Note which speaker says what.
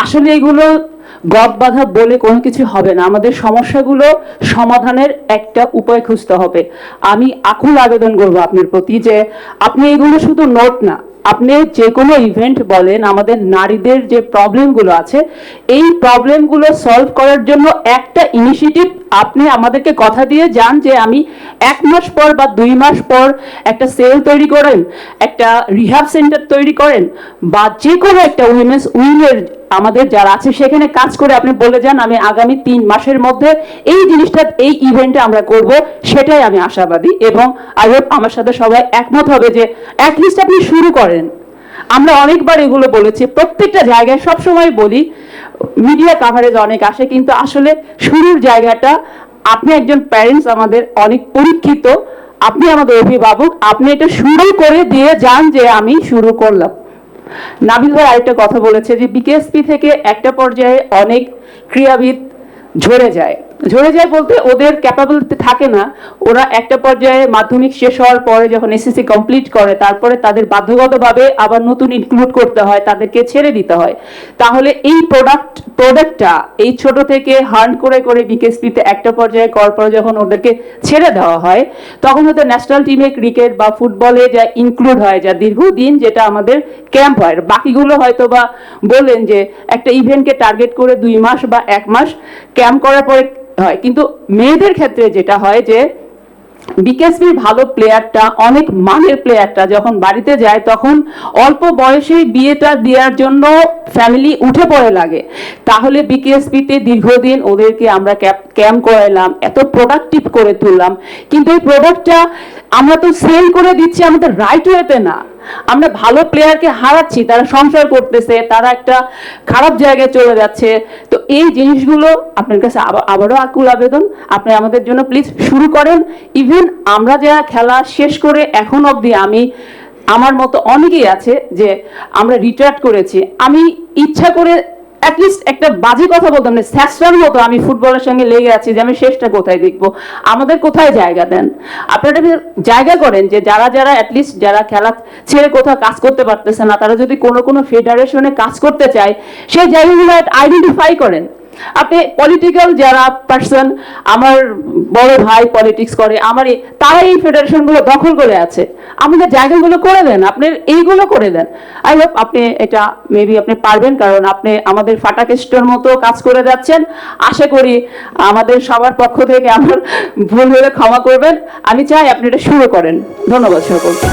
Speaker 1: আসলে এগুলো গদ বাঁধা বলে কোনো কিছু হবে না। আমাদের সমস্যাগুলো সমাধানের একটা উপায় খুঁজতে হবে। আমি আকুল আবেদন করবো আপনার প্রতি যে আপনি এগুলো শুধু নোট না, আপনি যে কোনো ইভেন্ট বলেন, আমাদের নারীদের যে প্রবলেমগুলো আছে এই প্রবলেমগুলো সলভ করার জন্য একটা ইনিশিয়েটিভ আপনি আমাদেরকে কথা দিয়ে যান যে আমি 1 মাস পর বা 2 মাস পর একটা সেল তৈরি করেন, একটা রিহ্যাব সেন্টার তৈরি করেন, বা যে কোনো একটা উইমেন্স উইংয়ের আমাদের যারা আছে সেখানে কাজ করে আপনি বলে যান আমি আগামী 3 মাসের মধ্যে এই জিনিসটা এই ইভেন্টে আমরা করব। সেটাই আমি আশাবাদী এবং আই হোপ আমার সাথে সবাই একমত হবে যে অ্যাটলিস্ট আপনি শুরু করেন। আমরা অনেকবার এগুলো বলেছি, প্রত্যেকটা জায়গায় সবসময় বলি, মিডিয়া কাভারেজ অনেক আসে, কিন্তু আসলে শুরুর জায়গাটা, আপনি একজন প্যারেন্টস, আমাদের অনেক পরীক্ষিত, আপনি আমাদের অভিভাবক, আপনি এটা শুরু করে দিয়ে যান যে আমি শুরু করলাম। নাবিল ভাই আরেকটা কথা বলেছে যে বিকেএসপি থেকে একটা পর্যায়ে অনেক ক্রীড়াবিদ ঝরে যায় বলতে ওদের ক্যাপাবিলিটি থাকে না। ওরা একটা পর্যায়ে মাধ্যমিক শেষ হওয়ার পরে যখন এসএসসি কমপ্লিট করে তারপরে তাদের বাধ্যগতভাবে আবার নতুন ইনক্লুড করতে হয়, তাদেরকে ছেড়ে দিতে হয়। তাহলে এই প্রোডাক্টটা এই ছোট থেকে হার্ন করে করে বিকেএসপিতে একটা পর্যায়ে করার পরে যখন ওদেরকে ছেড়ে দেওয়া হয় তখন হয়তো ন্যাশনাল টিমে ক্রিকেট বা ফুটবলে যা ইনক্লুড হয়, যা দীর্ঘদিন যেটা আমাদের ক্যাম্প হয়, বাকিগুলো হয়তো বা বলেন যে একটা ইভেন্টকে টার্গেট করে 2 মাস বা 1 মাস ক্যাম্প করার পরে হয়। কিন্তু মেয়েদের ক্ষেত্রে যেটা হয় যে বিকেএসপির ভালো প্লেয়ারটা, অনেক মানের প্লেয়ারটা যখন বাড়িতে যায় তখন অল্প বয়সেই বিয়েটা দেওয়ার জন্য ফ্যামিলি উঠে পড়ে লাগে। তাহলে বিকেএসপিতে দীর্ঘদিন ওদেরকে আমরা ক্যাম্প করাইলাম, এত প্রোডাক্টিভ করে তুললাম, কিন্তু এই প্রোডাক্টটা আমরা তো সেল করে দিচ্ছি আমাদের রাইট ওয়েতে না। আমরা ভালো প্লেয়ারকে হারাচ্ছি, তারা সংসার করতেছে, তারা একটা খারাপ জায়গায় চলে যাচ্ছে। তো এই জিনিসগুলো আপনার কাছে আবারও আকুল আবেদন, আপনি আমাদের জন্য প্লিজ শুরু করেন। ইভেন আমরা যারা খেলা শেষ করে এখন অবধি, আমি আমার মতো অনেকেই আছে যে আমরা রিটায়ার্ড করেছি, আমি ইচ্ছা করে অ্যাটলিস্ট একটা বাজে কথা বলতাম না, স্যাসরার মতো আমি ফুটবলের সঙ্গে লেগে আছি যে আমি শেষটা কোথায় দেখবো, আমাদের কোথায় জায়গা দেন। আপনারা জায়গা করেন যে যারা যারা অ্যাটলিস্ট যারা খেলা ছেড়ে কোথাও কাজ করতে পারতেছে না, তারা যদি কোনো ফেডারেশনে কাজ করতে চায় সেই জায়গাগুলো আইডেন্টিফাই করেন। আপনি পলিটিক্যাল যারা পার্সন, আমার বড় ভাই পলিটিক্স করে, তারা এই ফেডারেশনগুলো দখল করে আছে, আমাদের জায়গাগুলো করে দেন, আপনি এইগুলো করে দেন। আই হোপ আপনি এটা মেবি আপনি পারবেন, কারণ আপনি আমাদের ফাটাকেস্টের মতো কাজ করে যাচ্ছেন। আশা করি আমাদের সবার পক্ষ থেকে আমার ভুল হলে ক্ষমা করবেন। আমি চাই আপনি এটা শুরু করেন। ধন্যবাদ সকলকে।